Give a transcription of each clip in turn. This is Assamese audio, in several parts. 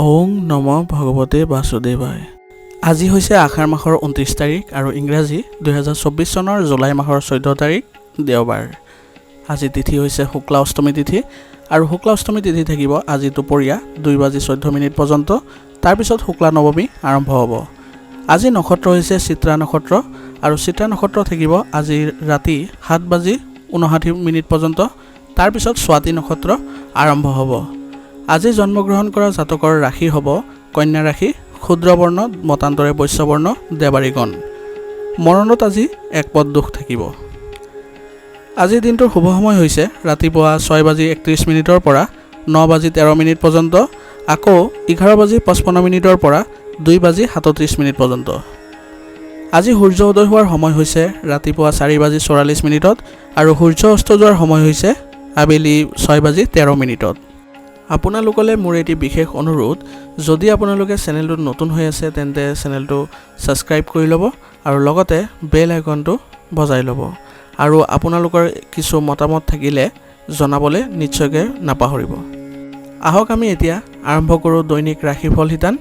ওং নম ভগৱতে বাসুদেৱায়। আজি হৈছে আষাৰ মাহৰ 29 তাৰিখ আৰু ইংৰাজী 2024 চনৰ জুলাই মাহৰ 14 তাৰিখ দেওবাৰ। আজি তিথি হৈছে শুক্লা অষ্টমী তিথি আৰু শুক্লা অষ্টমী তিথি থাকিব আজি দুপৰীয়া 2:14 পৰ্যন্ত। তাৰপিছত শুক্লা নৱমী আৰম্ভ হ'ব। আজি নক্ষত্ৰ হৈছে চিত্ৰা নক্ষত্ৰ আৰু চিত্ৰা নক্ষত্ৰ থাকিব আজি ৰাতি 7:59 পৰ্যন্ত। তাৰপিছত স্বাতি নক্ষত্ৰ আৰম্ভ হ'ব। আজি জন্মগ্ৰহণ কৰা জাতকৰ ৰাশি হ'ব কন্যা ৰাশি, ক্ষুদ্ৰবৰ্ণ মতান্তৰে বৈশ্যবৰ্ণ দেৱাৰীগণ। মৰণত আজি একপদ দুখ থাকিব। আজিৰ দিনটোৰ শুভ সময় হৈছে ৰাতিপুৱা 6:31 পৰা 9:13 পৰ্যন্ত, আকৌ 11:55 পৰা 2:37 পৰ্যন্ত। আজি সূৰ্য উদয় হোৱাৰ সময় হৈছে ৰাতিপুৱা 4:44 আৰু সূৰ্য অস্ত যোৱাৰ সময় হৈছে আবেলি 6:13। আপোনালোকলৈ মোৰ এটি বিশেষ অনুৰোধ, যদি আপোনালোকে চেনেলটোত নতুন হৈ আছে তেন্তে চেনেলটো ছাবস্ক্ৰাইব কৰি ল'ব আৰু লগতে বেল আইকনটো বজাই ল'ব। আৰু আপোনালোকৰ কিছু মতামত থাকিলে জনাবলৈ নিশ্চয়কৈ নাপাহৰিব। আহক আমি এতিয়া আৰম্ভ কৰোঁ দৈনিক ৰাশিফল শিতান।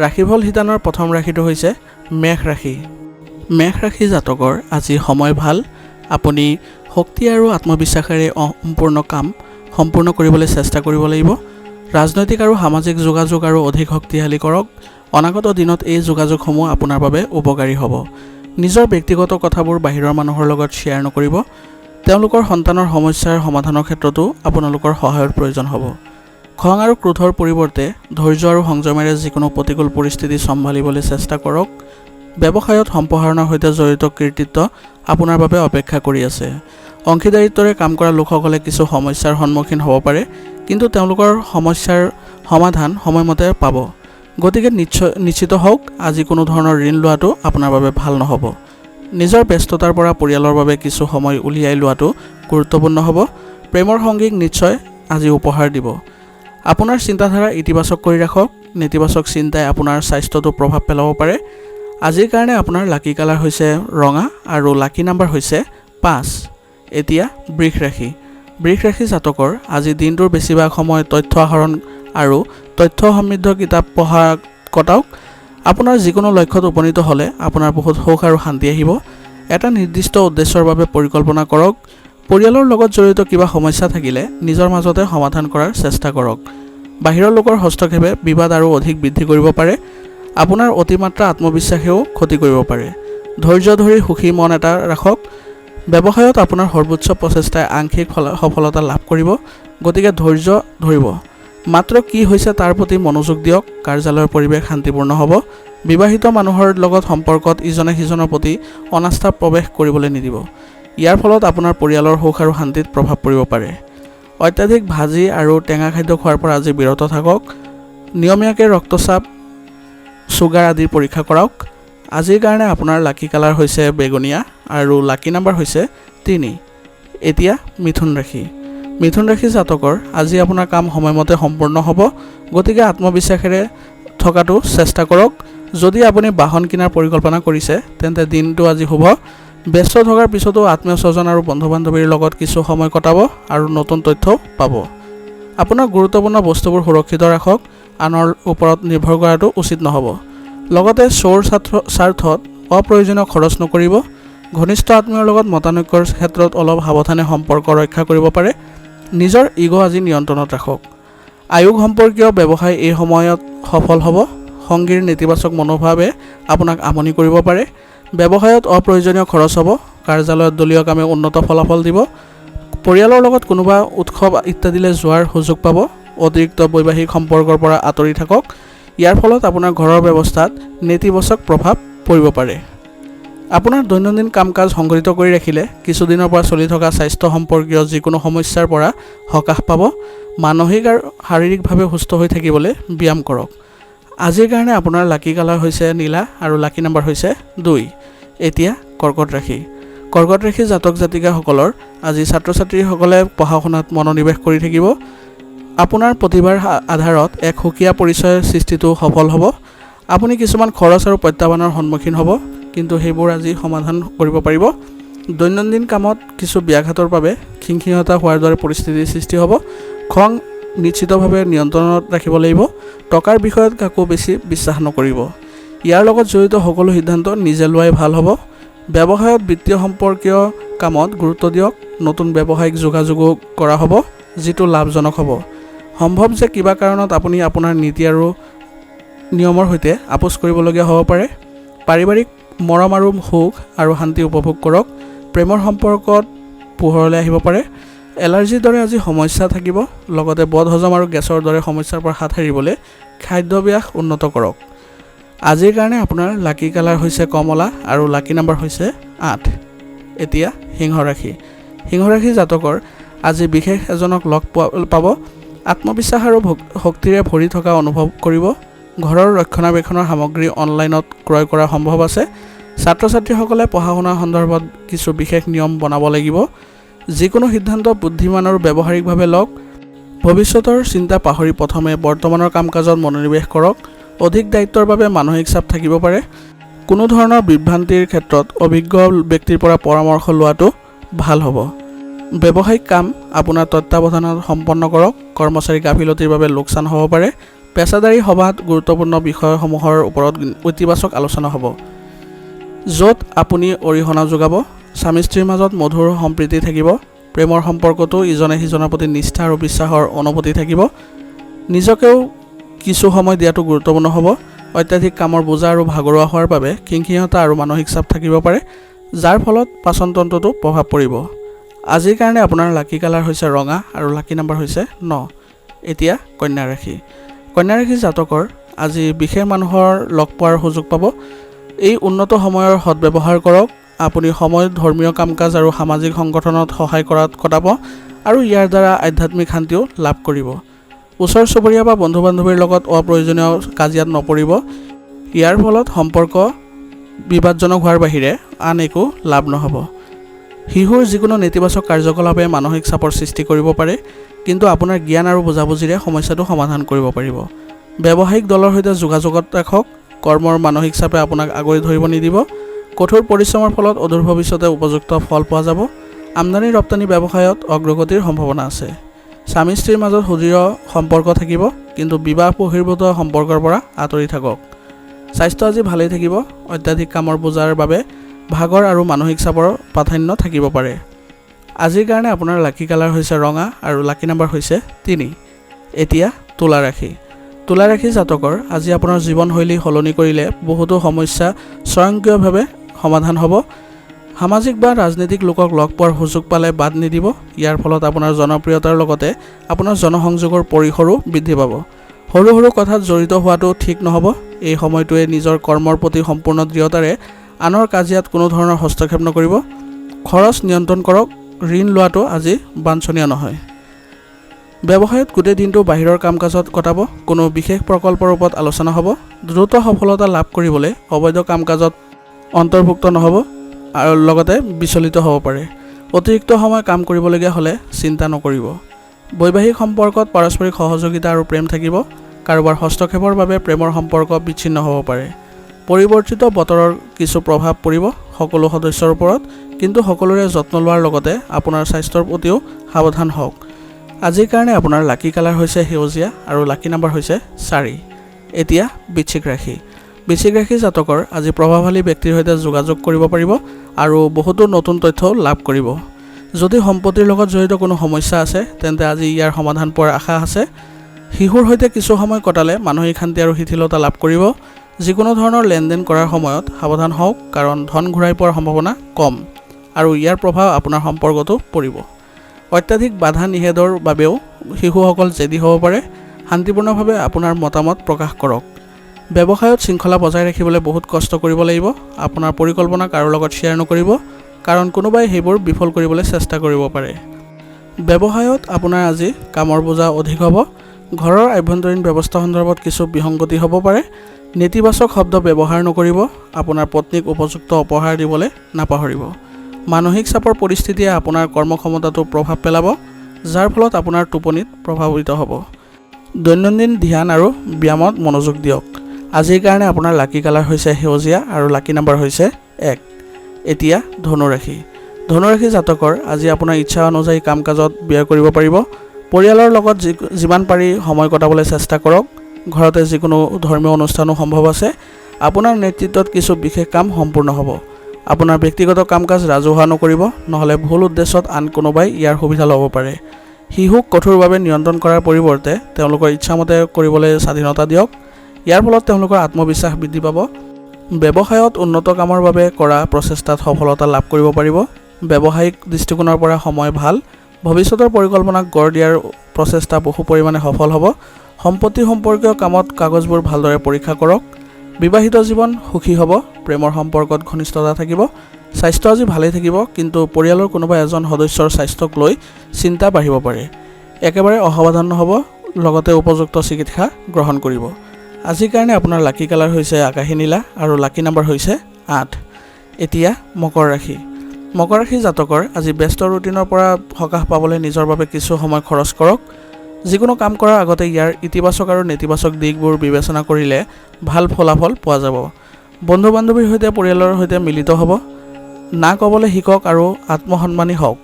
ৰাশিফল শিতানৰ প্ৰথম ৰাশিটো হৈছে মেষ ৰাশি। মেষ ৰাশি জাতকৰ আজি সময় ভাল। আপুনি শক্তি আৰু আত্মবিশ্বাসেৰে সম্পূৰ্ণ কাম সম্পূৰ্ণ কৰিবলৈ চেষ্টা কৰিব লাগিব। ৰাজনৈতিক আৰু সামাজিক যোগাযোগ আৰু অধিক শক্তিশালী কৰক। অনাগত দিনত এই যোগাযোগসমূহ আপোনাৰ বাবে উপকাৰী হ'ব। নিজৰ ব্যক্তিগত কথাবোৰ বাহিৰৰ মানুহৰ লগত শ্বেয়াৰ নকৰিব। তেওঁলোকৰ সন্তানৰ সমস্যাৰ সমাধানৰ ক্ষেত্ৰতো আপোনালোকৰ সহায়ৰ প্ৰয়োজন হ'ব। খং আৰু ক্ৰোধৰ পৰিৱৰ্তে ধৈৰ্য আৰু সংযমেৰে যিকোনো প্ৰতিকূল পৰিস্থিতি চম্ভালিবলৈ চেষ্টা কৰক। ব্যৱসায়ত সম্প্ৰসাৰণৰ সৈতে জড়িত কৃতিত্ব আপোনাৰ বাবে অপেক্ষা কৰি আছে। অংশীদাৰিত্বৰে কাম কৰা লোকসকলে কিছু সমস্যাৰ সন্মুখীন হ'ব পাৰে, কিন্তু তেওঁলোকৰ সমস্যাৰ সমাধান সময়মতে পাব। গতিকে নিশ্চিত হওক আজি কোনো ধৰণৰ ঋণ লোৱাটো আপোনাৰ বাবে ভাল নহ'ব। নিজৰ ব্যস্ততাৰ পৰা পৰিয়ালৰ বাবে কিছু সময় উলিয়াই লোৱাটো গুৰুত্বপূৰ্ণ হ'ব। প্ৰেমৰ সংগীক নিশ্চয় আজি উপহাৰ দিব। আপোনাৰ চিন্তাধাৰা ইতিবাচক কৰি ৰাখক। নেতিবাচক চিন্তাই আপোনাৰ স্বাস্থ্যটো প্ৰভাৱ পেলাব পাৰে। আজিৰ কাৰণে আপোনাৰ লাকি কালাৰ হৈছে ৰঙা আৰু লাকি নাম্বাৰ হৈছে 5। এতিয়া বৃষ ৰাশি। বৃষ ৰাশি জাতকৰ আজি দিনটোৰ বেছিভাগ সময় তথ্য আহৰণ আৰু তথ্য সমৃদ্ধ কিতাপ পঢ়া কটাওক। আপোনাৰ যিকোনো লক্ষ্যত উপনীত হ'লে আপোনাৰ বহুত সুখ আৰু শান্তি আহিব। এটা নিৰ্দিষ্ট উদ্দেশ্যৰ বাবে পৰিকল্পনা কৰক। পৰিয়ালৰ লগত জড়িত কিবা সমস্যা থাকিলে নিজৰ মাজতে সমাধান কৰাৰ চেষ্টা কৰক। বাহিৰৰ লোকৰ হস্তক্ষেপে বিবাদ আৰু অধিক বৃদ্ধি কৰিব পাৰে। আপোনাৰ অতিমাত্ৰা আত্মবিশ্বাসেও ক্ষতি কৰিব পাৰে। ধৈৰ্য ধৰি সুখী মন এটা ৰাখক। ব্যৱসায়ত আপোনাৰ সৰ্বোচ্চ প্ৰচেষ্টাই আংশিক সফলতা লাভ কৰিব, গতিকে ধৈৰ্য ধৰিব। মাত্ৰ কি হৈছে তাৰ প্ৰতি মনোযোগ দিয়ক। কাৰ্যালয়ৰ পৰিৱেশ শান্তিপূৰ্ণ হ'ব। বিবাহিত মানুহৰ লগত সম্পৰ্কত ইজনে সিজনৰ প্ৰতি অনাস্থা প্ৰৱেশ কৰিবলৈ নিদিব। ইয়াৰ ফলত আপোনাৰ পৰিয়ালৰ সুখ আৰু শান্তিত প্ৰভাৱ পৰিব পাৰে। অত্যাধিক ভাজি আৰু টেঙা খাদ্য খোৱাৰ পৰা আজি বিৰত থাকক। নিয়মীয়াকৈ ৰক্তচাপ, চুগাৰ আদিৰ পৰীক্ষা কৰাওক। আজিৰ কাৰণে আপোনাৰ লাকি কালাৰ হৈছে বেঙুনীয়া আৰু লাকি নাম্বাৰ হৈছে 3। এতিয়া মিথুন ৰাশি। মিথুন ৰাশি জাতকৰ আজি আপোনাৰ কাম সময়মতে সম্পূৰ্ণ হ'ব, গতিকে আত্মবিশ্বাসেৰে থকাটো চেষ্টা কৰক। যদি আপুনি বাহন কিনাৰ পৰিকল্পনা কৰিছে তেন্তে দিনটো আজি শুভ। ব্যস্ত থকাৰ পিছতো আত্মীয় স্বজন আৰু বন্ধু বান্ধৱীৰ লগত কিছু সময় কটাব আৰু নতুন তথ্যও পাব। আপোনাৰ গুৰুত্বপূৰ্ণ বস্তুবোৰ সুৰক্ষিত ৰাখক। আনৰ ওপৰত নিৰ্ভৰ কৰাটো উচিত নহ'ব। লগতে চোৰ স্বাৰ্থত অপ্ৰয়োজনীয় খৰচ নকৰিব। ঘনিষ্ঠ আত্মীয়ৰ লগত মতানৈক্যৰ ক্ষেত্ৰত অলপ সাৱধানে সম্পৰ্ক ৰক্ষা কৰিব পাৰে। নিজৰ ইগ' আজি নিয়ন্ত্ৰণত ৰাখক। আয়োগ সম্পৰ্কীয় ব্যৱসায় এই সময়ত সফল হ'ব। সংগীৰ নেতিবাচক মনোভাৱে আপোনাক আমনি কৰিব পাৰে। ব্যৱসায়ত অপ্ৰয়োজনীয় খৰচ হ'ব। কাৰ্যালয়ত দলীয় কামে উন্নত ফলাফল দিব। পৰিয়ালৰ লগত কোনোবা উৎসৱ ইত্যাদিলৈ যোৱাৰ সুযোগ পাব। অতিৰিক্ত বৈবাহিক সম্পৰ্কৰ পৰা আঁতৰি থাকক। ইয়াৰ ফলত আপোনাৰ ঘৰৰ ব্যৱস্থাত নেতিবাচক প্ৰভাৱ পৰিব পাৰে। আপোনাৰ দৈনন্দিন কাম কাজ সংগঠিত কৰি ৰাখিলে কিছুদিনৰ পৰা চলি থকা স্বাস্থ্য সম্পৰ্কীয় যিকোনো সমস্যাৰ পৰা সকাহ পাব। মানসিক আৰু শাৰীৰিকভাৱে সুস্থ হৈ থাকিবলৈ ব্যায়াম কৰক। আজিৰ কাৰণে আপোনাৰ লাকি কালাৰ হৈছে নীলা আৰু লাকি নাম্বাৰ হৈছে 2। এতিয়া কৰ্কট ৰাশি। কৰ্কট ৰাশি জাতক জাতিকাসকলৰ আজি ছাত্ৰ ছাত্ৰীসকলে পঢ়া শুনাত মনোনিৱেশ কৰি থাকিব। আপোনাৰ প্ৰতিভাৰ আধাৰত এক সুকীয়া পৰিচয়ৰ সৃষ্টিটো সফল হ'ব। আপুনি কিছুমান খৰচ আৰু প্ৰত্যাহ্বানৰ সন্মুখীন হ'ব, কিন্তু সেইবোৰ আজি সমাধান কৰিব পাৰিব। দৈনন্দিন কামত কিছু ব্যাঘাতৰ বাবে খিংখিঙতা হোৱাৰ দৰে পৰিস্থিতিৰ সৃষ্টি হ'ব। খং নিশ্চিতভাৱে নিয়ন্ত্ৰণত ৰাখিব লাগিব। টকাৰ বিষয়ত কাকো বেছি বিশ্বাস নকৰিব। ইয়াৰ লগত জড়িত সকলো সিদ্ধান্ত নিজে লোৱাই ভাল হ'ব। ব্যৱসায়ত বিত্তীয় সম্পৰ্কীয় কামত গুৰুত্ব দিয়ক। নতুন ব্যৱসায়িক যোগাযোগো কৰা হ'ব, যিটো লাভজনক হ'ব। সম্ভৱ যে কিবা কাৰণত আপুনি আপোনাৰ নীতি আৰু নিয়মৰ সৈতে আপোচ কৰিবলগীয়া হ'ব পাৰে। পাৰিবাৰিক মৰম আৰু সুখ আৰু শান্তি উপভোগ কৰক। প্ৰেমৰ সম্পৰ্কত পোহৰলৈ আহিব পাৰে। এলাৰ্জিৰ দৰে আজি সমস্যা থাকিব। লগতে বদহজম আৰু গেছৰ দৰে সমস্যাৰ পৰা হাত সাৰিবলৈ খাদ্যাভ্যাস উন্নত কৰক। আজিৰ কাৰণে আপোনাৰ লাকি কালাৰ হৈছে কমলা আৰু লাকি নাম্বাৰ হৈছে 8। এতিয়া সিংহ ৰাশি। সিংহ ৰাশি জাতকৰ আজি বিশেষ এজনক লগ পাব। আত্মবিশ্বাস আৰু শক্তিৰে ভৰি থকা অনুভৱ কৰিব। ঘৰৰ ৰক্ষণাবেক্ষণৰ সামগ্ৰী অনলাইনত ক্ৰয় কৰা সম্ভৱ আছে। ছাত্ৰ ছাত্ৰীসকলে পঢ়া শুনাৰ সন্দৰ্ভত কিছু বিশেষ নিয়ম বনাব লাগিব। যিকোনো সিদ্ধান্ত বুদ্ধিমান আৰু ব্যৱহাৰিকভাৱে লওক। ভৱিষ্যতৰ চিন্তা পাহৰি প্ৰথমে বৰ্তমানৰ কাম কাজত মনোনিৱেশ কৰক। অধিক দায়িত্বৰ বাবে মানসিক চাপ থাকিব পাৰে। কোনো ধৰণৰ বিভ্ৰান্তিৰ ক্ষেত্ৰত অভিজ্ঞ ব্যক্তিৰ পৰা পৰামৰ্শ লোৱাটো ভাল হ'ব। ব্যৱসায়িক কাম আপোনাৰ তত্ত্বাৱধানত সম্পন্ন কৰক। কৰ্মচাৰী গাফিলতিৰ বাবে লোকচান হ'ব পাৰে। পেছাদাৰী সভাত গুৰুত্বপূৰ্ণ বিষয়সমূহৰ ওপৰত ইতিবাচক আলোচনা হ'ব, য'ত আপুনি অৰিহণা যোগাব। স্বামী স্ত্ৰীৰ মাজত মধুৰ সম্প্ৰীতি থাকিব। প্ৰেমৰ সম্পৰ্কতো ইজনে সিজনৰ প্ৰতি নিষ্ঠা আৰু বিশ্বাসৰ অনুভূতি থাকিব। নিজকেও কিছু সময় দিয়াটো গুৰুত্বপূৰ্ণ হ'ব। অত্যাধিক কামৰ বোজা আৰু ভাগৰুৱা হোৱাৰ বাবে খিংখিঙতা আৰু মানসিক চাপ থাকিব পাৰে, যাৰ ফলত পাচনতন্ত্ৰতো প্ৰভাৱ পৰিব। আজিৰ কাৰণে আপোনাৰ লাকি কালাৰ হৈছে ৰঙা আৰু লাকি নাম্বাৰ হৈছে 9। এতিয়া কন্যা ৰাশি। কন্যা ৰাশি জাতকৰ আজি বিশেষ মানুহৰ লগ পোৱাৰ সুযোগ পাব। এই উন্নত সময়ৰ সদব্যৱহাৰ কৰক। আপুনি সময়ত ধৰ্মীয় কাম কাজ আৰু সামাজিক সংগঠনত সহায় কৰাত কটাব আৰু ইয়াৰ দ্বাৰা আধ্যাত্মিক শান্তিও লাভ কৰিব। ওচৰ চুবুৰীয়া বা বন্ধু বান্ধৱীৰ লগত অপ্ৰয়োজনীয় কাজিয়াত নপৰিব। ইয়াৰ ফলত সম্পৰ্ক বিবাদজনক হোৱাৰ বাহিৰে আন একো লাভ নহ'ব। শিশুৰ যিকোনো নেতিবাচক কাৰ্যকলাপে মানসিক চাপৰ সৃষ্টি কৰিব পাৰে, কিন্তু আপোনাৰ জ্ঞান আৰু বুজাবুজিৰে সমস্যাটো সমাধান কৰিব পাৰিব। ব্যৱসায়িক দলৰ সৈতে যোগাযোগত ৰাখক। কৰ্মৰ মানসিক চাপে আপোনাক আগুৰি ধৰিব নিদিব। কঠোৰ পৰিশ্ৰমৰ ফলত অদূৰ ভৱিষ্যতে উপযুক্ত ফল পোৱা যাব। আমদানি ৰপ্তানি ব্যৱসায়ত অগ্ৰগতিৰ সম্ভাৱনা আছে। স্বামী স্ত্ৰীৰ মাজত সুদৃঢ় সম্পৰ্ক থাকিব, কিন্তু বিবাহ বহিৰ্ভূত সম্পৰ্কৰ পৰা আঁতৰি থাকক। স্বাস্থ্য আজি ভালেই থাকিব। অত্যাধিক কামৰ বোজাৰ বাবে ভাগৰ আৰু মানসিক চাপৰ প্ৰাধান্য থাকিব পাৰে। আজিৰ কাৰণে আপোনাৰ লাকি কালাৰ হৈছে ৰঙা আৰু লাকি নাম্বাৰ হৈছে 3। এতিয়া তুলা ৰাশি। তুলা ৰাশি জাতকৰ আজি আপোনাৰ জীৱনশৈলী সলনি কৰিলে বহুতো সমস্যা স্বয়ংক্ৰিয়ভাৱে সমাধান হ'ব। সামাজিক বা ৰাজনৈতিক লোকক লগ পোৱাৰ সুযোগ পালে বাদ নিদিব। ইয়াৰ ফলত আপোনাৰ জনপ্ৰিয়তাৰ লগতে আপোনাৰ জনসংযোগৰ পৰিসৰো বৃদ্ধি পাব। সৰু সৰু কথাত জড়িত হোৱাটো ঠিক নহ'ব। এই সময়টোৱে নিজৰ কৰ্মৰ প্ৰতি সম্পূৰ্ণ দৃঢ়তাৰে আনৰ কাজিয়াত কোনো ধৰণৰ হস্তক্ষেপ নকৰিব। খৰচ নিয়ন্ত্ৰণ কৰক। ঋণ লোৱাটো আজি বাঞ্ছনীয় নহয়। ব্যৱসায়ত গোটেই দিনটো বাহিৰৰ কাম কাজত কটাব। কোনো বিশেষ প্ৰকল্পৰ ওপৰত আলোচনা হ'ব। দ্ৰুত সফলতা লাভ কৰিবলৈ অবৈধ কাম কাজত অন্তৰ্ভুক্ত নহ'ব আৰু লগতে বিচলিত হ'ব পাৰে। অতিৰিক্ত সময় কাম কৰিবলগীয়া হ'লে চিন্তা নকৰিব। বৈবাহিক সম্পৰ্কত পাৰস্পৰিক সহযোগিতা আৰু প্ৰেম থাকিব। কাৰোবাৰ হস্তক্ষেপৰ বাবে প্ৰেমৰ সম্পৰ্ক বিচ্ছিন্ন হ'ব পাৰে। পৰিৱৰ্তিত বতৰৰ কিছু প্ৰভাৱ পৰিব সকলো সদস্যৰ ওপৰত, কিন্তু সকলোৰে যত্ন লোৱাৰ লগতে আপোনাৰ স্বাস্থ্যৰ প্ৰতিও সাৱধান হওক। আজিৰ কাৰণে আপোনাৰ লাকি কালাৰ হৈছে সেউজীয়া আৰু লাকি নাম্বাৰ হৈছে 4। এতিয়া বৃশ্চিক ৰাশি। বৃশ্চিক ৰাশি জাতকৰ আজি প্ৰভাৱশালী ব্যক্তিৰ সৈতে যোগাযোগ কৰিব পাৰিব আৰু বহুতো নতুন তথ্য লাভ কৰিব। যদি সম্পত্তিৰ লগত জড়িত কোনো সমস্যা আছে, তেন্তে আজি ইয়াৰ সমাধান পোৱাৰ আশা আছে। শিশুৰ সৈতে কিছু সময় কটালে মানসিক শান্তি আৰু শিথিলতা লাভ কৰিব। যিকোনো ধৰণৰ লেনদেন কৰাৰ সময়ত সাৱধান হওক, কাৰণ ধন ঘূৰাই পোৱাৰ সম্ভাৱনা কম আৰু ইয়াৰ প্ৰভাৱ আপোনাৰ সম্পৰ্কতো পৰিব। অত্যাধিক বাধা নিষেধৰ বাবেও শিশুসকল জেদী হ'ব পাৰে। শান্তিপূৰ্ণভাৱে আপোনাৰ মতামত প্ৰকাশ কৰক। ব্যৱসায়ত শৃংখলা বজাই ৰাখিবলৈ বহুত কষ্ট কৰিব লাগিব। আপোনাৰ পৰিকল্পনা কাৰো লগত শ্বেয়াৰ নকৰিব, কাৰণ কোনোবাই সেইবোৰ বিফল কৰিবলৈ চেষ্টা কৰিব পাৰে। ব্যৱসায়ত আপোনাৰ আজি কামৰ বোজা অধিক হ'ব। ঘৰৰ আভ্যন্তৰীণ ব্যৱস্থা সন্দৰ্ভত কিছু বিসংগতি হ'ব পাৰে। নেতিবাচক শব্দ ব্যৱহাৰ নকৰিব। আপোনাৰ পত্নীক উপযুক্ত উপহাৰ দিবলৈ নাপাহৰিব। মানসিক চাপৰ পৰিস্থিতিয়ে আপোনাৰ কৰ্মক্ষমতাটো প্ৰভাৱ পেলাব, যাৰ ফলত আপোনাৰ টোপনিত প্ৰভাৱিত হ'ব। দৈনন্দিন ধ্যান আৰু ব্যায়ামত মনোযোগ দিয়ক। আজিৰ কাৰণে আপোনাৰ লাকি কালাৰ হৈছে সেউজীয়া আৰু লাকি নাম্বাৰ হৈছে 1। এতিয়া ধনু ৰাশি। ধনু ৰাশি জাতকৰ আজি আপোনাৰ ইচ্ছা অনুযায়ী কাম কাজত ব্যয় কৰিব পাৰিব। পৰিয়ালৰ লগত যিমান পাৰি সময় কটাবলৈ চেষ্টা কৰক। ঘৰতে যিকোনো ধৰ্মীয় অনুষ্ঠানো সম্ভৱ আছে। আপোনাৰ নেতৃত্বত কিছু বিশেষ কাম সম্পূৰ্ণ হ'ব। আপোনাৰ ব্যক্তিগত কাম-কাজ ৰাজহুৱা নকৰিব, নহ'লে ভুল উদ্দেশ্যত আন কোনোবাই ইয়াৰ সুবিধা ল'ব পাৰে। শিশুক কঠোৰভাৱে নিয়ন্ত্ৰণ কৰাৰ পৰিৱৰ্তে তেওঁলোকৰ ইচ্ছামতে কৰিবলৈ স্বাধীনতা দিয়ক। ইয়াৰ ফলত তেওঁলোকৰ আত্মবিশ্বাস বৃদ্ধি পাব। ব্যৱসায়ত উন্নত কামৰ বাবে কৰা প্ৰচেষ্টাত সফলতা লাভ কৰিব পাৰিব। ব্যৱসায়িক দৃষ্টিকোণৰ পৰা সময় ভাল। ভৱিষ্যতৰ পৰিকল্পনাক গঢ় দিয়াৰ প্ৰচেষ্টা বহু পৰিমাণে সফল হ'ব। সম্পত্তি সম্পৰ্কীয় কামত কাগজবোৰ ভালদৰে পৰীক্ষা কৰক। বিবাহিত জীৱন সুখী হ'ব। প্ৰেমৰ সম্পৰ্কত ঘনিষ্ঠতা থাকিব। স্বাস্থ্য আজি ভালেই থাকিব, কিন্তু পৰিয়ালৰ কোনোবা এজন সদস্যৰ স্বাস্থ্যক লৈ চিন্তা বাঢ়িব পাৰে। একেবাৰে অসাৱধান নহ'ব, লগতে উপযুক্ত চিকিৎসা গ্ৰহণ কৰিব। আজিৰ কাৰণে আপোনাৰ লাকি কালাৰ হৈছে আকাশী নীলা আৰু লাকি নাম্বাৰ হৈছে 8। এতিয়া মকৰ ৰাশি। মকৰ ৰাশি জাতকৰ আজি ব্যস্ত ৰুটিনৰ পৰা সকাহ পাবলৈ নিজৰ বাবে কিছু সময় খৰচ কৰক। যিকোনো কাম কৰাৰ আগতে ইয়াৰ ইতিবাচক আৰু নেতিবাচক দিশবোৰ বিবেচনা কৰিলে ভাল ফলাফল পোৱা যাব। বন্ধু বান্ধৱীৰ সৈতে পৰিয়ালৰ সৈতে মিলিত হ'ব। না ক'বলৈ শিকক আৰু আত্মসন্মানী হওক।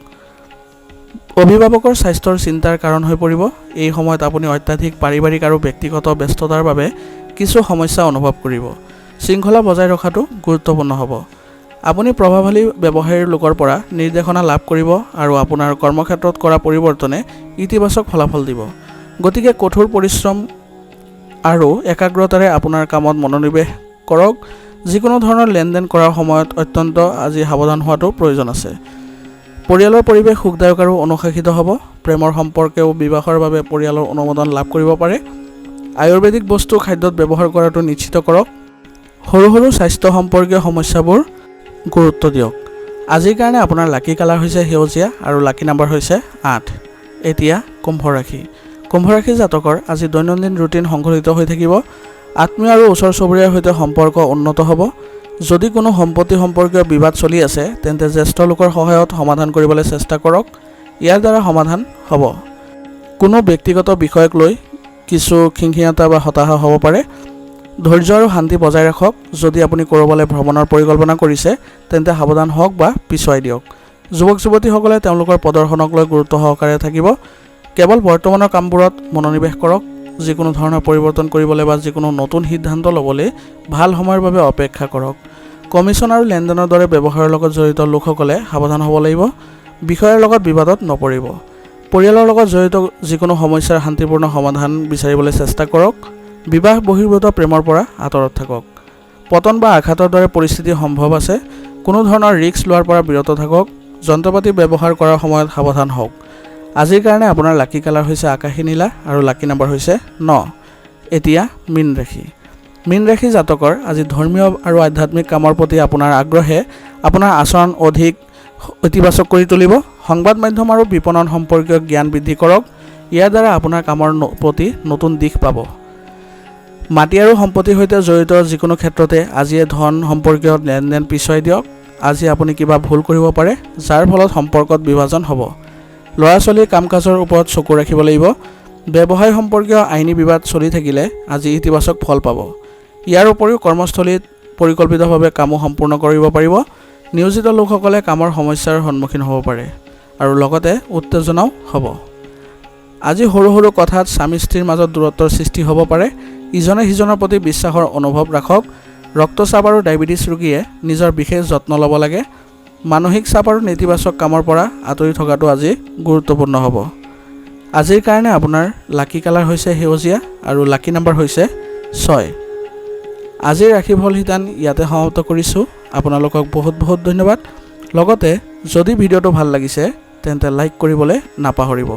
অভিভাৱকৰ স্বাস্থ্যৰ চিন্তাৰ কাৰণ হৈ পৰিব। এই সময়ত আপুনি অত্যাধিক পাৰিবাৰিক আৰু ব্যক্তিগত ব্যস্ততাৰ বাবে কিছু সমস্যা অনুভৱ কৰিব। শৃংখলা বজাই ৰখাটো গুৰুত্বপূৰ্ণ হ'ব। আপুনি প্ৰভাৱশালী ব্যৱসায়ীৰ লোকৰ পৰা নিৰ্দেশনা লাভ কৰিব আৰু আপোনাৰ কৰ্মক্ষেত্ৰত কৰা পৰিৱৰ্তনে ইতিবাচক ফলাফল দিব। গতিকে কঠোৰ পৰিশ্ৰম আৰু একাগ্ৰতাৰে আপোনাৰ কামত মনোনিৱেশ কৰক। যিকোনো ধৰণৰ লেনদেন কৰাৰ সময়ত অত্যন্ত আজি সাৱধান হোৱাটো প্ৰয়োজন আছে। পৰিয়ালৰ পৰিৱেশ সুখদায়ক আৰু অনুশাসিত হ'ব। প্ৰেমৰ সম্পৰ্কেও বিবাহৰ বাবে পৰিয়ালৰ অনুমোদন লাভ কৰিব পাৰে। আয়ুৰ্বেদিক বস্তু খাদ্যত ব্যৱহাৰ কৰাটো নিশ্চিত কৰক। সৰু সৰু স্বাস্থ্য সম্পৰ্কীয় সমস্যাবোৰ গুৰুত্ব দিয়ক। আজিৰ কাৰণে আপোনাৰ লাকি কালাৰ হৈছে সেউজীয়া আৰু লাকি নাম্বাৰ হৈছে 8। এতিয়া কুম্ভ ৰাশি। কুম্ভ ৰাশি জাতকৰ আজি দৈনন্দিন ৰুটিন সংঘটিত হৈ থাকিব। আত্মীয় আৰু ওচৰ চুবুৰীয়াৰ সৈতে সম্পৰ্ক উন্নত হ'ব। যদি কোনো সম্পত্তি সম্পৰ্কীয় বিবাদ চলি আছে, তেন্তে জ্যেষ্ঠ লোকৰ সহায়ত সমাধান কৰিবলৈ চেষ্টা কৰক। ইয়াৰ দ্বাৰা সমাধান হ'ব। কোনো ব্যক্তিগত বিষয়ক লৈ কিছু খিংখিঙতা বা হতাশা হ'ব পাৰে। ধৈৰ্য আৰু শান্তি বজাই ৰাখক। যদি আপুনি ক'ৰবালৈ ভ্ৰমণৰ পৰিকল্পনা কৰিছে, তেন্তে সাৱধান হওক বা পিছুৱাই দিয়ক। যুৱক যুৱতীসকলে তেওঁলোকৰ প্ৰদৰ্শনক লৈ গুৰুত্ব সহকাৰে থাকিব। কেৱল বৰ্তমানৰ কামবোৰত মনোনিৱেশ কৰক। যিকোনো ধৰণৰ পৰিৱৰ্তন কৰিবলৈ বা যিকোনো নতুন সিদ্ধান্ত ল'বলৈ ভাল সময়ৰ বাবে অপেক্ষা কৰক। কমিছন আৰু লেনদেনৰ দৰে ব্যৱসায়ৰ লগত জড়িত লোকসকলে সাৱধান হ'ব লাগিব। বিষয়াৰ লগত বিবাদত নপৰিব। পৰিয়ালৰ লগত জড়িত যিকোনো সমস্যাৰ শান্তিপূৰ্ণ সমাধান বিচাৰিবলৈ চেষ্টা কৰক। বিবাহ বহিৰ্ভূত প্ৰেমৰ পৰা আঁতৰত থাকক। পতন বা আঘাতৰ দৰে পৰিস্থিতি সম্ভৱ আছে। কোনো ধৰণৰ ৰিস্ক লোৱাৰ পৰা বিৰত থাকক। যন্ত্ৰপাতি ব্যৱহাৰ কৰাৰ সময়ত সাৱধান হওক। আজিৰ কাৰণে আপোনাৰ লাকি কালাৰ হৈছে আকাশী নীলা আৰু লাকি নাম্বাৰ হৈছে 9। এতিয়া মীন ৰাশি। মীন ৰাশি জাতকৰ আজি ধৰ্মীয় আৰু আধ্যাত্মিক কামৰ প্ৰতি আপোনাৰ আগ্ৰহে আপোনাৰ আচৰণ অধিক ইতিবাচক কৰি তুলিব। সংবাদ মাধ্যম আৰু বিপণন সম্পৰ্কীয় জ্ঞান বৃদ্ধি কৰক। ইয়াৰ দ্বাৰা আপোনাৰ কামৰ প্ৰতি নতুন দিশ পাব। মাটি আৰু সম্পত্তিৰ সৈতে জড়িত যিকোনো ক্ষেত্ৰতে আজিয়ে ধন সম্পৰ্কীয় লেনদেন পিছুৱাই দিয়ক। আজি আপুনি কিবা ভুল কৰিব পাৰে, যাৰ ফলত সম্পৰ্কত বিভাজন হ'ব। ল'ৰা ছোৱালীৰ কাম কাজৰ ওপৰত চকু ৰাখিব লাগিব। ব্যৱসায় সম্পৰ্কীয় আইনী বিবাদ চলি থাকিলে আজি ইতিবাচক ফল পাব। ইয়াৰ উপৰিও কৰ্মস্থলীত পৰিকল্পিতভাৱে কামো সম্পূৰ্ণ কৰিব পাৰিব। নিয়োজিত লোকসকলে কামৰ সমস্যাৰ সন্মুখীন হ'ব পাৰে আৰু লগতে উত্তেজনাও হ'ব। আজি সৰু সৰু কথাত স্বামী স্ত্ৰীৰ মাজত দূৰত্বৰ সৃষ্টি হ'ব পাৰে। ইজনে সিজনৰ প্ৰতি বিশ্বাসৰ অনুভৱ ৰাখক। ৰক্তচাপ আৰু ডায়েবেটিছ ৰোগীয়ে নিজৰ বিশেষ যত্ন ল'ব লাগে। মানসিক চাপ আৰু নেতিবাচক কামৰ পৰা আঁতৰি থকাটো আজি গুৰুত্বপূৰ্ণ হ'ব। আজিৰ কাৰণে আপোনাৰ লাকি কালাৰ হৈছে সেউজীয়া আৰু লাকি নাম্বাৰ হৈছে 6। আজিৰ ৰাশিফল শিতান ইয়াতে সমাপ্ত কৰিছোঁ। আপোনালোকক বহুত বহুত ধন্যবাদ। লগতে যদি ভিডিঅ'টো ভাল লাগিছে তেন্তে লাইক কৰিবলৈ নাপাহৰিব।